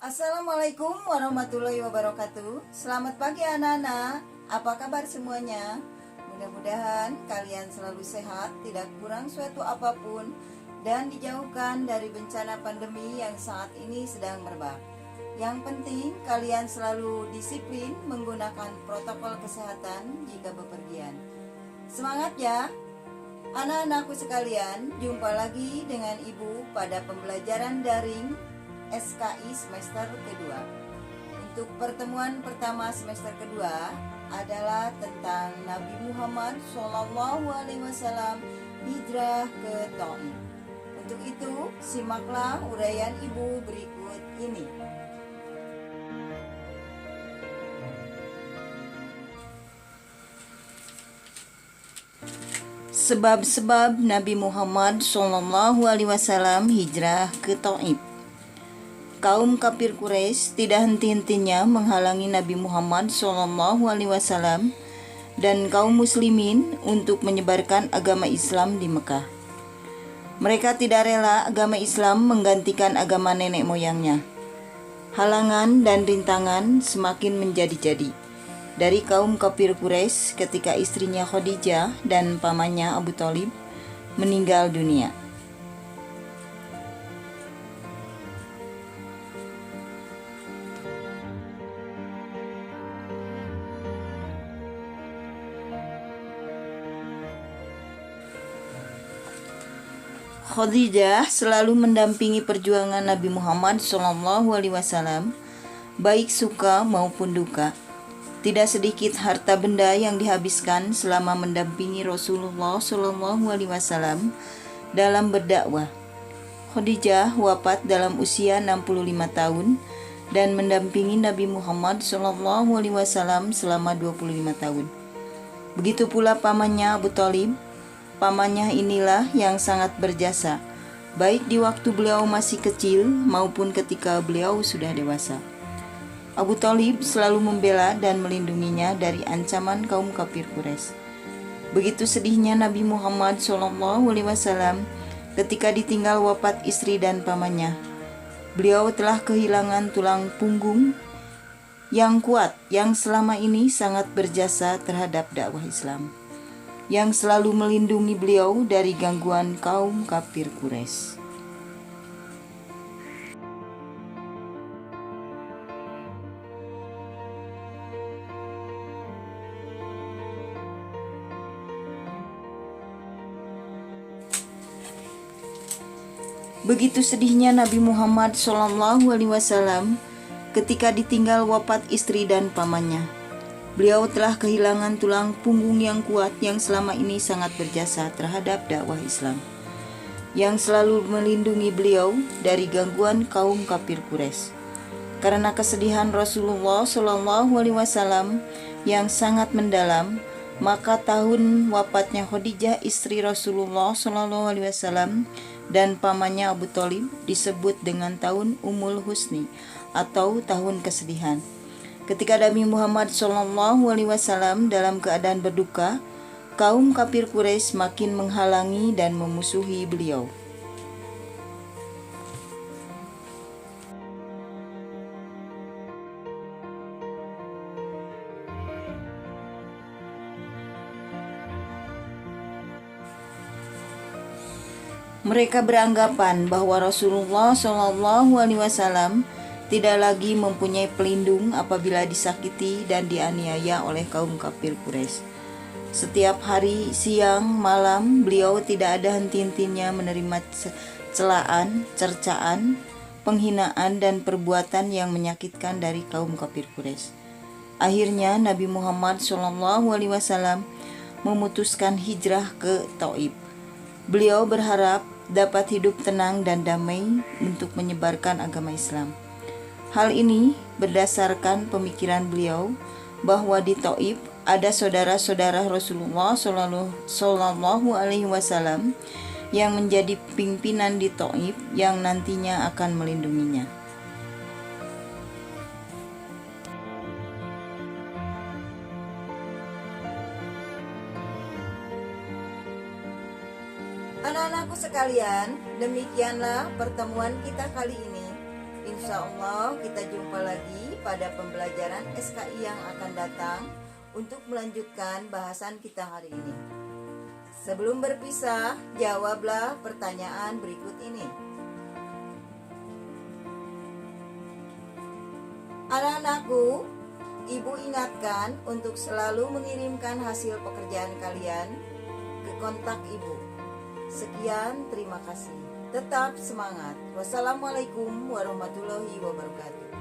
Assalamualaikum warahmatullahi wabarakatuh. Selamat pagi anak-anak. Apa kabar semuanya? Mudah-mudahan kalian selalu sehat, tidak kurang suatu apapun, dan dijauhkan dari bencana pandemi yang saat ini sedang merebak. Yang penting kalian selalu disiplin menggunakan protokol kesehatan jika bepergian. Semangat ya! Anak-anakku sekalian, jumpa lagi dengan Ibu pada pembelajaran daring SKI semester kedua. Untuk pertemuan pertama semester kedua adalah tentang Nabi Muhammad SAW hijrah ke Taif. Untuk itu, simaklah uraian Ibu berikut ini. Sebab-sebab Nabi Muhammad SAW hijrah ke Taif. Kaum kafir Quraisy tidak henti-hentinya menghalangi Nabi Muhammad SAW dan kaum muslimin untuk menyebarkan agama Islam di Mekah. Mereka tidak rela agama Islam menggantikan agama nenek moyangnya. Halangan dan rintangan semakin menjadi-jadi dari kaum kafir Quraisy ketika istrinya Khadijah dan pamannya Abu Thalib meninggal dunia. Khadijah selalu mendampingi perjuangan Nabi Muhammad SAW, baik suka maupun duka. Tidak sedikit harta benda yang dihabiskan selama mendampingi Rasulullah SAW dalam berdakwah. Khadijah wafat dalam usia 65 tahun dan mendampingi Nabi Muhammad SAW selama 25 tahun. Begitu pula pamannya Abu Thalib. Pamannya inilah yang sangat berjasa, baik di waktu beliau masih kecil maupun ketika beliau sudah dewasa. Abu Thalib selalu membela dan melindunginya dari ancaman kaum kafir Quraisy. Begitu sedihnya Nabi Muhammad SAW ketika ditinggal wafat istri dan pamannya. Beliau telah kehilangan tulang punggung yang kuat yang selama ini sangat berjasa terhadap dakwah Islam, yang selalu melindungi beliau dari gangguan kaum kafir Quraisy. Begitu sedihnya Nabi Muhammad SAW ketika ditinggal wafat istri dan pamannya. Beliau telah kehilangan tulang punggung yang kuat yang selama ini sangat berjasa terhadap dakwah Islam, yang selalu melindungi beliau dari gangguan kaum kafir Quraisy. Karena kesedihan Rasulullah SAW yang sangat mendalam, maka tahun wafatnya Khadijah istri Rasulullah SAW dan pamannya Abu Thalib disebut dengan tahun Ummul Husni atau tahun kesedihan. Ketika Nabi Muhammad SAW dalam keadaan berduka, kaum kafir Quraisy makin menghalangi dan memusuhi beliau. Mereka beranggapan bahwa Rasulullah SAW tidak lagi mempunyai pelindung apabila disakiti dan dianiaya oleh kaum kafir Quraisy. Setiap hari, siang, malam, beliau tidak ada henti-hentinya menerima celaan, cercaan, penghinaan, dan perbuatan yang menyakitkan dari kaum kafir Quraisy. Akhirnya Nabi Muhammad SAW memutuskan hijrah ke Taif. Beliau berharap dapat hidup tenang dan damai untuk menyebarkan agama Islam. Hal ini berdasarkan pemikiran beliau bahwa di Taif ada saudara-saudara Rasulullah SAW yang menjadi pimpinan di Taif yang nantinya akan melindunginya. Anak-anakku sekalian, demikianlah pertemuan kita kali ini. Insya Allah kita jumpa lagi pada pembelajaran SKI yang akan datang untuk melanjutkan bahasan kita hari ini. Sebelum berpisah, jawablah pertanyaan berikut ini. Anak-anakku, Ibu ingatkan untuk selalu mengirimkan hasil pekerjaan kalian ke kontak Ibu. Sekian, terima kasih. Tetap semangat. Wassalamualaikum warahmatullahi wabarakatuh.